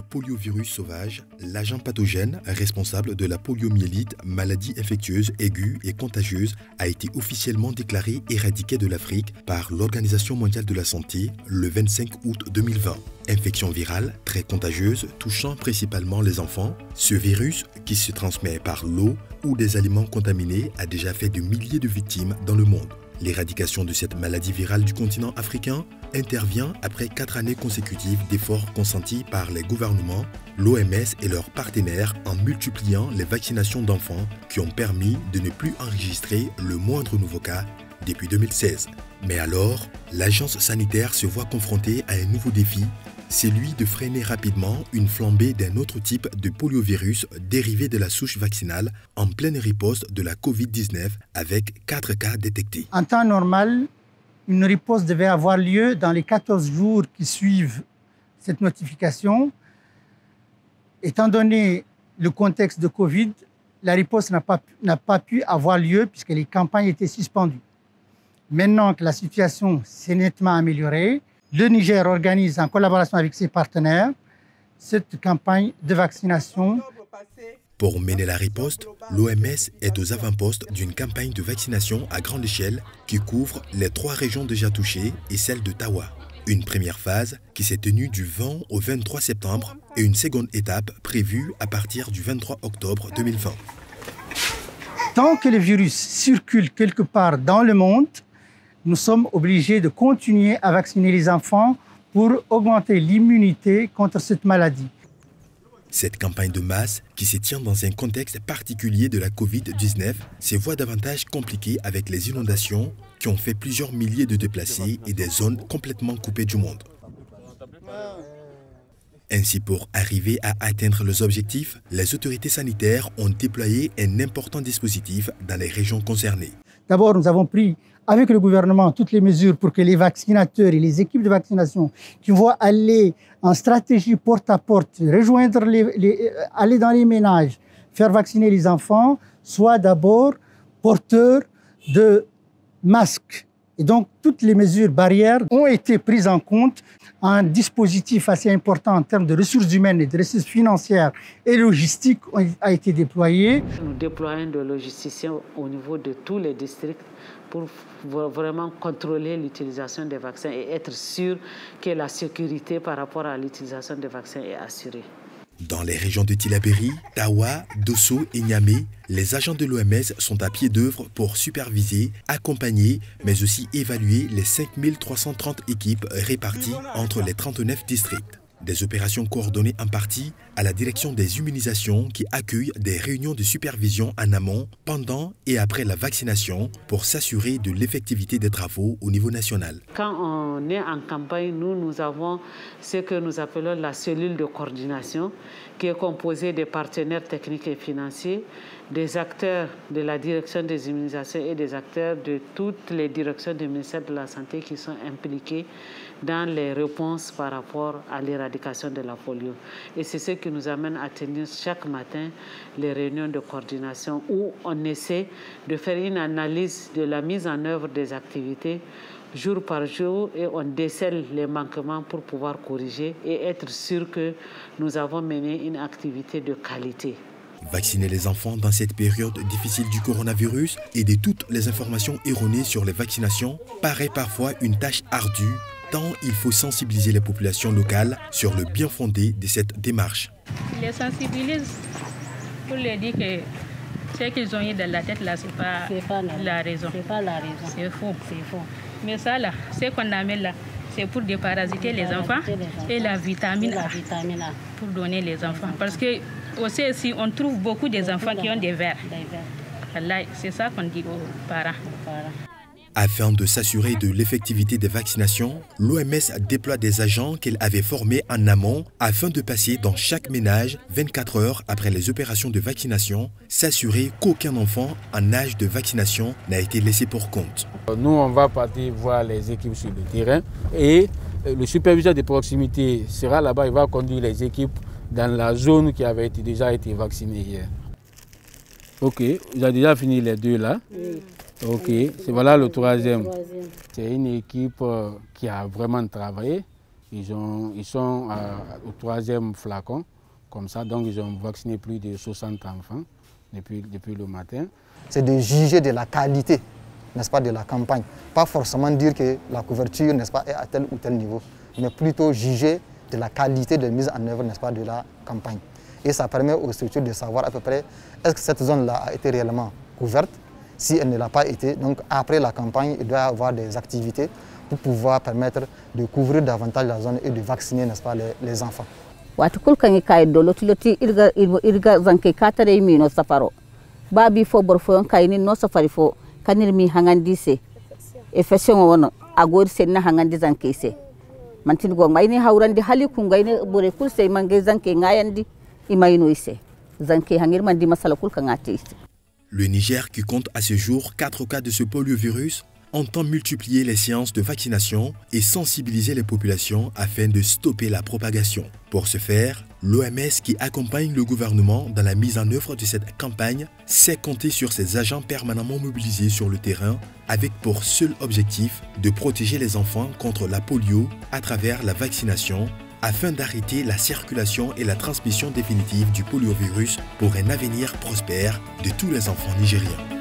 poliovirus sauvage, l'agent pathogène responsable de la poliomyélite, maladie infectieuse aiguë et contagieuse, a été officiellement déclaré éradiqué de l'Afrique par l'Organisation mondiale de la santé le 25 août 2020. Infection virale très contagieuse touchant principalement les enfants, ce virus, qui se transmet par l'eau ou des aliments contaminés, a déjà fait de milliers de victimes dans le monde. L'éradication de cette maladie virale du continent africain intervient après 4 années consécutives d'efforts consentis par les gouvernements, l'OMS et leurs partenaires en multipliant les vaccinations d'enfants qui ont permis de ne plus enregistrer le moindre nouveau cas depuis 2016. Mais alors, l'agence sanitaire se voit confrontée à un nouveau défi, celui de freiner rapidement une flambée d'un autre type de poliovirus dérivé de la souche vaccinale en pleine riposte de la Covid-19 avec 4 cas détectés. En temps normal, une riposte devait avoir lieu dans les 14 jours qui suivent cette notification. Étant donné le contexte de Covid, la riposte n'a pas pu avoir lieu puisque les campagnes étaient suspendues. Maintenant que la situation s'est nettement améliorée, le Niger organise en collaboration avec ses partenaires cette campagne de vaccination. Pour mener la riposte, l'OMS est aux avant-postes d'une campagne de vaccination à grande échelle qui couvre les 3 régions déjà touchées et celle de Tawa. Une première phase qui s'est tenue du 20 au 23 septembre et une seconde étape prévue à partir du 23 octobre 2020. Tant que le virus circule quelque part dans le monde, nous sommes obligés de continuer à vacciner les enfants pour augmenter l'immunité contre cette maladie. Cette campagne de masse, qui se tient dans un contexte particulier de la Covid-19, se voit davantage compliquée avec les inondations qui ont fait plusieurs milliers de déplacés et des zones complètement coupées du monde. Ainsi, pour arriver à atteindre leurs objectifs, les autorités sanitaires ont déployé un important dispositif dans les régions concernées. D'abord, nous avons pris avec le gouvernement toutes les mesures pour que les vaccinateurs et les équipes de vaccination qui vont aller en stratégie porte-à-porte, aller dans les ménages, faire vacciner les enfants, soient d'abord porteurs de masques. Et donc, toutes les mesures barrières ont été prises en compte. Un dispositif assez important en termes de ressources humaines et de ressources financières et logistiques a été déployé. Nous déployons des logisticiens au niveau de tous les districts pour vraiment contrôler l'utilisation des vaccins et être sûr que la sécurité par rapport à l'utilisation des vaccins est assurée. Dans les régions de Tillabéri, Tawa, Dosso et Niamey, les agents de l'OMS sont à pied d'œuvre pour superviser, accompagner, mais aussi évaluer les 5330 équipes réparties entre les 39 districts. Des opérations coordonnées en partie à la direction des immunisations qui accueillent des réunions de supervision en amont, pendant et après la vaccination pour s'assurer de l'effectivité des travaux au niveau national. Quand on est en campagne, nous avons ce que nous appelons la cellule de coordination qui est composée des partenaires techniques et financiers, des acteurs de la direction des immunisations et des acteurs de toutes les directions du ministère de la Santé qui sont impliqués dans les réponses par rapport à l'éradication de la polio. Et c'est ce qui nous amène à tenir chaque matin les réunions de coordination où on essaie de faire une analyse de la mise en œuvre des activités jour par jour et on décèle les manquements pour pouvoir corriger et être sûr que nous avons mené une activité de qualité. Vacciner les enfants dans cette période difficile du coronavirus et de toutes les informations erronées sur les vaccinations paraît parfois une tâche ardue, tant il faut sensibiliser les populations locales sur le bien fondé de cette démarche. Je les sensibilise pour leur dire que ce qu'ils ont eu dans la tête là, c'est pas la raison. C'est pas la raison. C'est faux. Mais ça là, ce qu'on amène là, c'est pour déparasiter les enfants et la vitamine A pour donner les enfants. Parce que aussi, on trouve beaucoup des enfants qui ont des vers. C'est ça qu'on dit aux parents. Afin de s'assurer de l'effectivité des vaccinations, l'OMS déploie des agents qu'elle avait formés en amont afin de passer dans chaque ménage 24 heures après les opérations de vaccination, s'assurer qu'aucun enfant en âge de vaccination n'a été laissé pour compte. Nous, on va partir voir les équipes sur le terrain et le superviseur de proximité sera là-bas, il va conduire les équipes dans la zone qui avait déjà été vaccinée hier. Ok, vous avez déjà fini les 2 là. Oui. Ok, c'est voilà le 3e. C'est une équipe qui a vraiment travaillé ils sont au 3e flacon, comme ça, donc ils ont vacciné plus de 60 enfants depuis le matin. C'est de juger de la qualité, n'est-ce pas, de la campagne. Pas forcément dire que la couverture, n'est-ce pas, est à tel ou tel niveau, mais plutôt juger de la qualité de mise en œuvre, n'est-ce pas, de la campagne. Et ça permet aux structures de savoir à peu près est-ce que cette zone-là a été réellement couverte. Si elle ne l'a pas été, donc après la campagne, il doit y avoir des activités pour pouvoir permettre de couvrir davantage la zone et de vacciner, n'est-ce pas, les enfants. Watu kulkangi kay do loti irga zanke katare mi no safaro babi fo borfo kayni no safari fo kanir mi hangandi se e fashion wono agor sen na hangandi zanke se mantin go mayni hawrandi hali ku ngayne bore kul se mangay zanke ngayandi imayno ise zanke hangir mandi masala kul kangati ise. Le Niger, qui compte à ce jour 4 cas de ce poliovirus, entend multiplier les séances de vaccination et sensibiliser les populations afin de stopper la propagation. Pour ce faire, l'OMS, qui accompagne le gouvernement dans la mise en œuvre de cette campagne, sait compter sur ses agents permanemment mobilisés sur le terrain avec pour seul objectif de protéger les enfants contre la polio à travers la vaccination afin d'arrêter la circulation et la transmission définitive du poliovirus pour un avenir prospère de tous les enfants nigériens.